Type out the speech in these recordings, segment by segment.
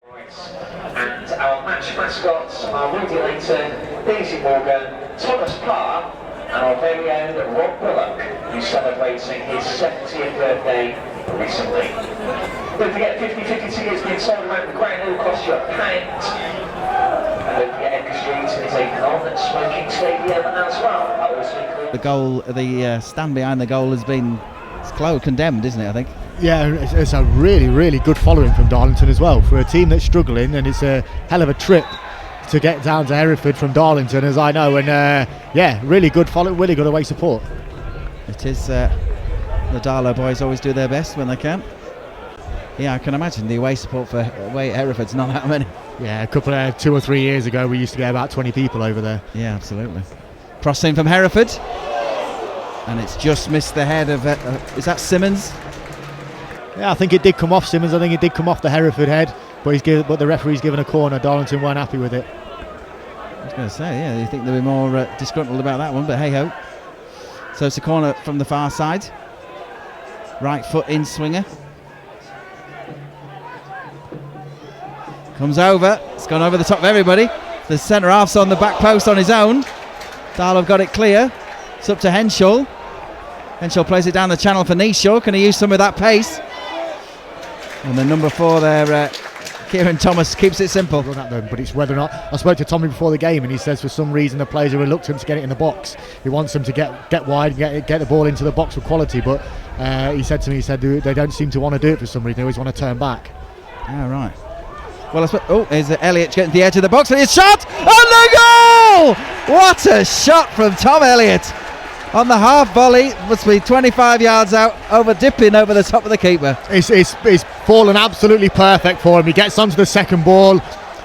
And our match mascots are Rudy Layton, Daisy Morgan, Thomas Parr, and our very own Rob Bullock, who's celebrating his 70th birthday recently. Don't forget 50/50 tickets being sold around the ground, it'll cost you a £1. And don't forget Edgar Street is a non-smoking stadium as well. That also includes the goal, the stand behind the goal has been condemned, isn't it, I think? Yeah, it's a really good following from Darlington as well for a team that's struggling, and it's a hell of a trip to get down to Hereford from Darlington, as I know, and yeah, really good follow, really good away support. It is. The Darlo boys always do their best when they can. Yeah, I can imagine the away support for away at Hereford's not that many. Yeah, a couple of 2 or 3 years ago, we used to get about 20 people over there. Yeah, absolutely. Crossing from Hereford, and it's just missed the head of. Is that Simmons? Yeah, I think it did come off Simmons. I think it did come off the Hereford head, but the referee's given a corner. Darlington weren't happy with it. I was going to say, yeah, you think they'll be more disgruntled about that one, but hey ho. So it's a corner from the far side. Right foot in swinger. Comes over. It's gone over the top of everybody. The centre half's on the back post on his own. Darlo got it clear. It's up to Henshaw. Henshaw plays it down the channel for Nishaw. Can he use some of that pace? And the number 4 there, Kieran Thomas, keeps it simple. Run at them, but it's whether or not. I spoke to Tommy before the game, and he says for some reason the players are reluctant to get it in the box. He wants them to get wide, get the ball into the box with quality. But he said to me, they don't seem to want to do it for some reason. They always want to turn back. Oh, right. Well, here's Elliott getting to the edge of the box, and it's shot on the goal! What a shot from Tom Elliott on the half volley. Must be 25 yards out, dipping over the top of the keeper. It's fallen absolutely perfect for him. He gets onto the second ball,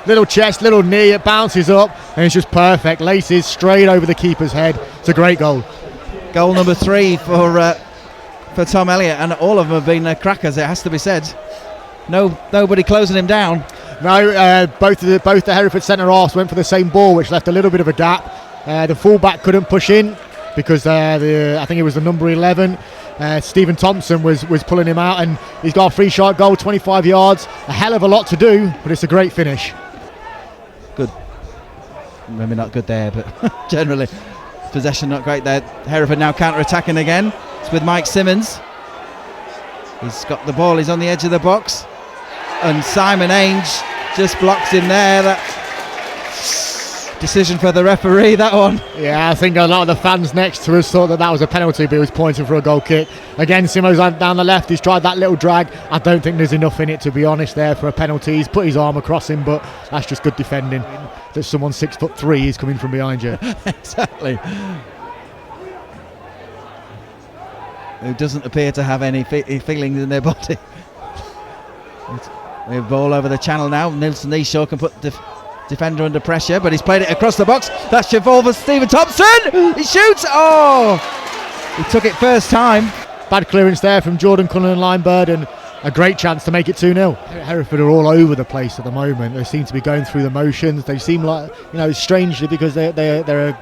little chest, little knee, it bounces up, and it's just perfect. Laces straight over the keeper's head. It's a great goal. Goal number 3 for Tom Elliott, and all of them have been crackers, it has to be said. Nobody closing him down. No, both the Hereford centre halves went for the same ball, which left a little bit of a gap. The fullback couldn't push in because I think it was the number 11. Stephen Thompson was pulling him out, and he's got a free shot goal, 25 yards. A hell of a lot to do, but it's a great finish. Good. Maybe not good there, but generally possession not great there. Hereford now counter-attacking again. It's with Mike Simmons. He's got the ball, he's on the edge of the box, and Simon Ainge just blocks him there. That decision for the referee, that one. Yeah, I think a lot of the fans next to us thought that was a penalty, but he was pointing for a goal kick. Again, Simo's down the left, he's tried that little drag. I don't think there's enough in it, to be honest, there for a penalty. He's put his arm across him, but that's just good defending. That someone 6'3" is coming from behind you. Exactly. Who doesn't appear to have any feelings in their body. We have ball over the channel now. Nilsson Nishaw can put the defender under pressure, but he's played it across the box. That should fall for Stephen Thompson. He shoots. Oh, he took it first time. Bad clearance there from Jordan Cullen and Linebird, and a great chance to make it 2-0. Hereford are all over the place at the moment. They seem to be going through the motions. They seem like, strangely, because they're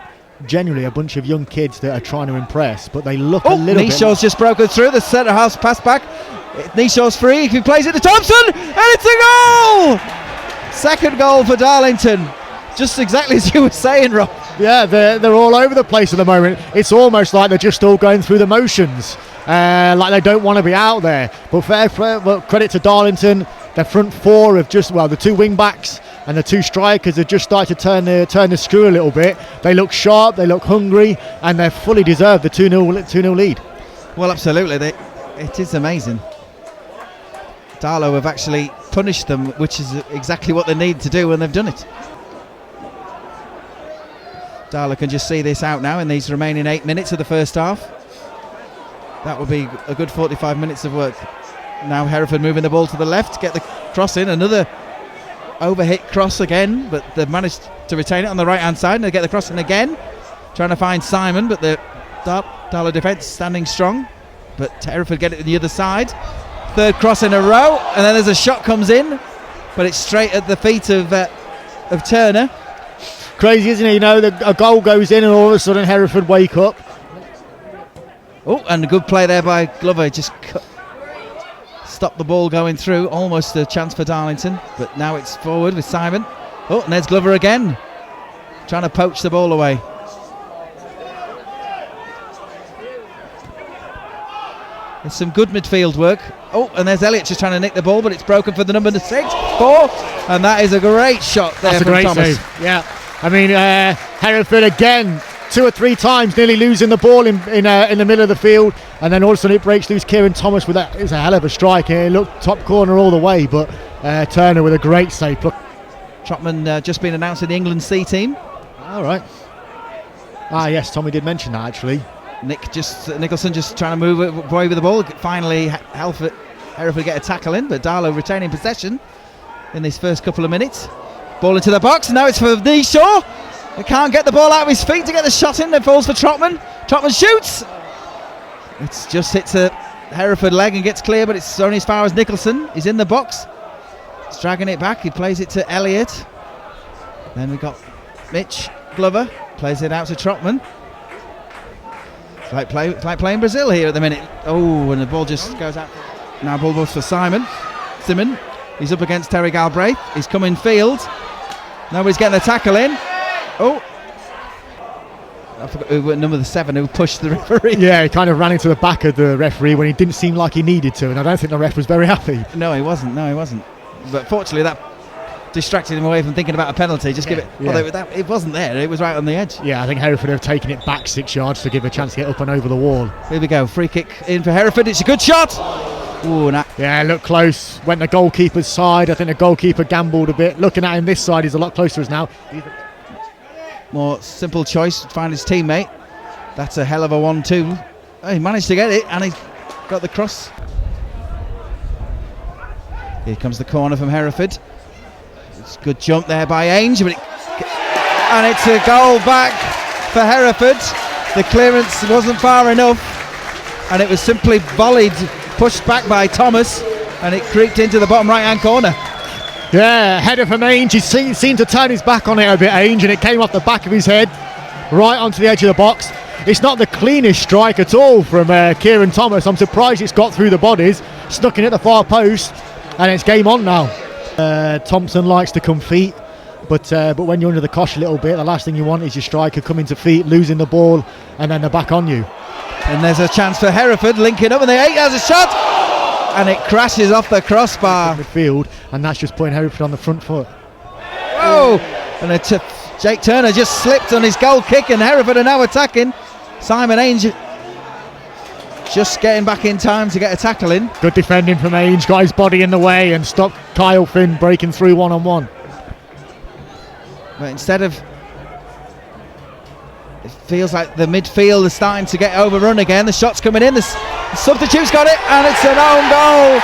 generally a bunch of young kids that are trying to impress, but they look a little bit. Nishaw's just broken through the centre half pass back. Nishaw's free. He plays it to Thompson, and it's a goal! Second goal for Darlington. Just exactly as you were saying, Rob. Yeah, they're all over the place at the moment. It's almost like they're just all going through the motions, like they don't want to be out there. But well, credit to Darlington, their front 4 have the 2 wing backs and the 2 strikers have just started to turn the screw a little bit. They look sharp, they look hungry, and they fully deserve the 2-0 lead. Well, absolutely. It is amazing. Darlo have actually punished them, which is exactly what they need to do when they've done it. Darlo can just see this out now in these remaining 8 minutes of the first half. That would be a good 45 minutes of work. Now Hereford moving the ball to the left, get the cross in, another overhit cross again, but they've managed to retain it on the right hand side, and they get the cross in again, trying to find Simon, but the Darlo defence standing strong, but Hereford get it to the other side. Third cross in a row, and then there's a shot comes in, but it's straight at the feet of Turner. Crazy, isn't it? A goal goes in, and all of a sudden Hereford wake up. Oh, and a good play there by Glover, just stop the ball going through. Almost a chance for Darlington, but now it's forward with Simon. Oh, and there's Glover again, trying to poach the ball away. There's some good midfield work. Oh, and there's Elliott just trying to nick the ball, but it's broken for the number 6, 4, and that is a great shot there from Thomas. That's a great save. Yeah, I mean, Hereford again, 2 or 3 times nearly losing the ball in the middle of the field, and then all of a sudden it breaks loose. Kieran Thomas with that. It's a hell of a strike here. It looked top corner all the way, but Turner with a great save. Look. Trotman just been announced in the England C team. All right. Ah, yes, Tommy did mention that actually. Nicholson just trying to move away with the ball. Finally, Hereford get a tackle in, but Darlo retaining possession in this first couple of minutes. Ball into the box. Now it's for Neeshaw. He can't get the ball out of his feet to get the shot in. It falls for Trotman. Trotman shoots. It's just hits a Hereford leg and gets clear, but it's only as far as Nicholson. He's in the box. He's dragging it back. He plays it to Elliott. Then we've got Mitch Glover. Plays it out to Trotman. It's like playing Brazil here at the minute. Oh, and the ball just goes out. Now ball goes for Simon. He's up against Terry Galbraith. He's coming field. Nobody's getting the tackle in. Oh, I forgot who number 7 who pushed the referee. Yeah, he kind of ran into the back of the referee when he didn't seem like he needed to, and I don't think the ref was very happy. No, he wasn't. But fortunately, that distracted him away from thinking about a penalty. Just give it. Yeah. Although it wasn't there. It was right on the edge. Yeah, I think Hereford have taken it back 6 yards to give a chance to get up and over the wall. Here we go. Free kick in for Hereford. It's a good shot. Ooh, yeah, looked close. Went the goalkeeper's side. I think the goalkeeper gambled a bit. Looking at him this side, he's a lot closer to us now. More simple choice. Find his teammate. That's a hell of a 1-2. Oh, he managed to get it, and he got the cross. Here comes the corner from Hereford. It's a good jump there by Ainge, and it's a goal back for Hereford. The clearance wasn't far enough, and it was simply volleyed, pushed back by Thomas, and it creeped into the bottom right-hand corner. Yeah, header from Ainge. He seemed to turn his back on it a bit, Ainge, and it came off the back of his head, right onto the edge of the box. It's not the cleanest strike at all from Kieran Thomas. I'm surprised it's got through the bodies, stuck in at the far post, and it's game on now. Thompson likes to come feet, but when you're under the cosh a little bit, the last thing you want is your striker coming to feet, losing the ball, and then they're back on you. And there's a chance for Hereford, linking up, and the 8 has a shot, and it crashes off the crossbar. Midfield, and that's just putting Hereford on the front foot. Whoa! And Jake Turner just slipped on his goal kick, and Hereford are now attacking. Simon Ainge just getting back in time to get a tackle in. Good defending from Ainge, got his body in the way and stopped Kyle Finn breaking through one-on-one. But instead of... It feels like the midfield is starting to get overrun again. The shot's coming in, the substitute's got it, and it's an own goal.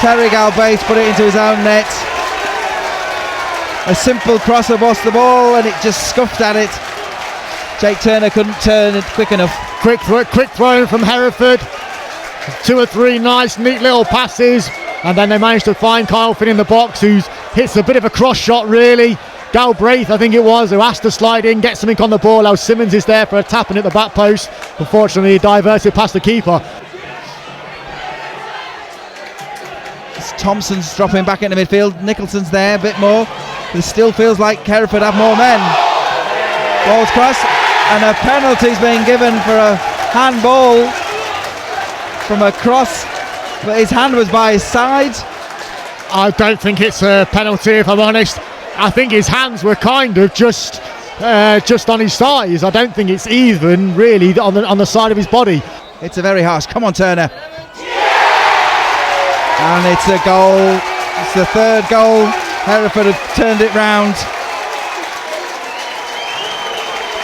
Terry Galbraith put it into his own net. A simple cross across the ball, and it just scuffed at it. Jake Turner couldn't turn it quick enough. Quick throw from Hereford. 2 or 3 nice, neat little passes, and then they managed to find Kyle Finn in the box, who hits a bit of a cross shot, really. Galbraith, I think it was, who has to slide in, get something on the ball. Now Simmons is there for a tap in at the back post. Unfortunately, he diverted past the keeper. Thompson's dropping back into midfield. Nicholson's there a bit more. It still feels like Hereford have more men. Ball's cross, and a penalty's being given for a handball from a cross, but his hand was by his side. I don't think it's a penalty, if I'm honest. I think his hands were kind of just on his thighs. I don't think it's even really on the side of his body. It's a very harsh. Come on, Turner. And it's a goal. It's the 3rd goal. Hereford have turned it round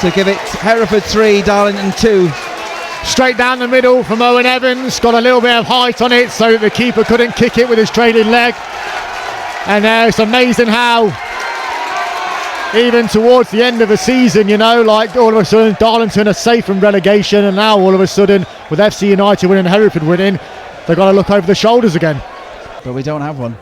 to give it Hereford 3, Darlington 2. Straight down the middle from Owen Evans. Got a little bit of height on it so that the keeper couldn't kick it with his trailing leg. And it's amazing how even towards the end of the season, like all of a sudden Darlington are safe from relegation, and now all of a sudden with FC United winning and Hereford winning, they've got to look over the shoulders again. But we don't have one,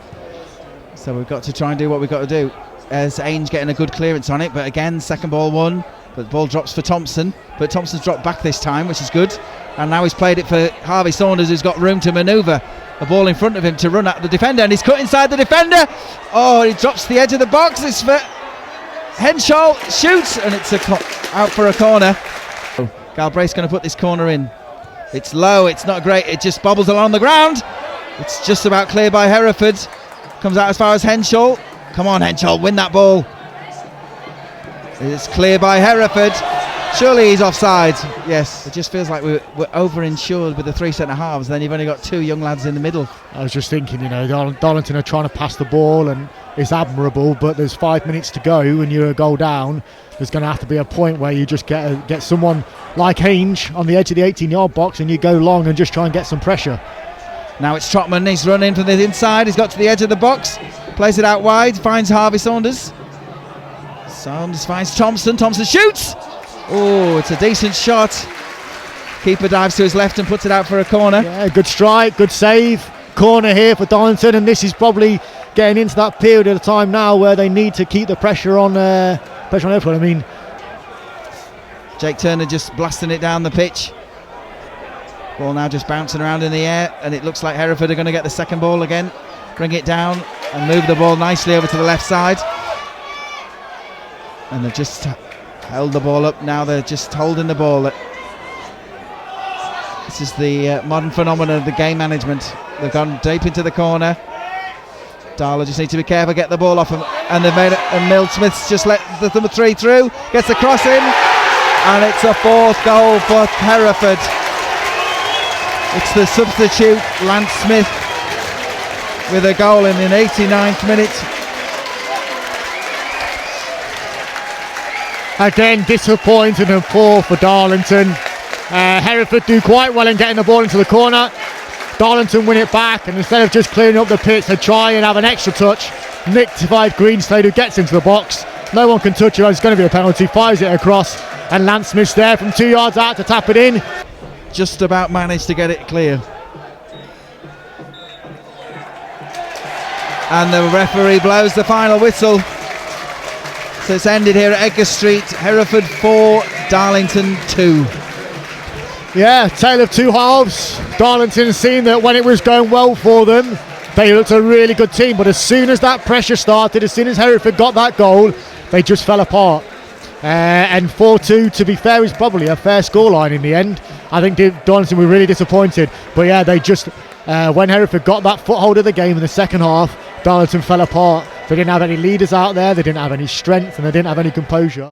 so we've got to try and do what we've got to do. As Ainge getting a good clearance on it, but again, second ball won, but the ball drops for Thompson, but Thompson's dropped back this time, which is good, and now he's played it for Harvey Saunders, who's got room to manoeuvre a ball in front of him to run at the defender, and he's cut inside the defender. Oh, he drops to the edge of the box. It's for Henshaw, shoots, and it's out for a corner. Galbraith's going to put this corner in. It's low, it's not great, it just bobbles along the ground. It's just about clear by Hereford. Comes out as far as Henshaw. Come on, Henshaw, win that ball. It's clear by Hereford. Surely he's offside. Yes, it just feels like we're over-insured with the 3 centre halves. Then you've only got 2 young lads in the middle. I was just thinking, Darlington are trying to pass the ball, and it's admirable, but there's 5 minutes to go and you're a goal down. There's going to have to be a point where you just get someone like Ainge on the edge of the 18-yard box and you go long and just try and get some pressure. Now it's Trotman. He's running from the inside. He's got to the edge of the box, plays it out wide, finds Harvey Saunders. Saunders finds Thompson. Thompson shoots. Oh, it's a decent shot. Keeper dives to his left and puts it out for a corner. Yeah, good strike, good save. Corner here for Darlington, and this is probably getting into that period of the time now where they need to keep the pressure on Hereford. I mean, Jake Turner just blasting it down the pitch. Ball now just bouncing around in the air, and it looks like Hereford are going to get the second ball again. Bring it down and move the ball nicely over to the left side. And they've just held the ball up. Now they're just holding the ball. This is the modern phenomenon of the game management. They've gone deep into the corner. Darlo just needs to be careful, get the ball off him, and they've made it. And Mill Smith's just let the number 3 through, gets the cross in, and it's a 4th goal for Hereford. It's the substitute Lance Smith with a goal in the 89th minute. Again, disappointing and poor for Darlington. Hereford do quite well in getting the ball into the corner. Darlington win it back, and instead of just clearing up the pitch, they try and have an extra touch. Nick Greenslade, who gets into the box. No one can touch it. It's going to be a penalty. Fires it across, and Lance Smith's there from 2 yards out to tap it in. Just about managed to get it clear. And the referee blows the final whistle. So it's ended here at Edgar Street. Hereford 4, Darlington 2. Yeah, tale of two halves. Darlington seen that when it was going well for them, they looked a really good team. But as soon as that pressure started, as soon as Hereford got that goal, they just fell apart. And 4-2, to be fair, is probably a fair scoreline in the end. I think Darlington were really disappointed. But yeah, they just, when Hereford got that foothold of the game in the second half, Darlington fell apart. They didn't have any leaders out there, they didn't have any strength, and they didn't have any composure.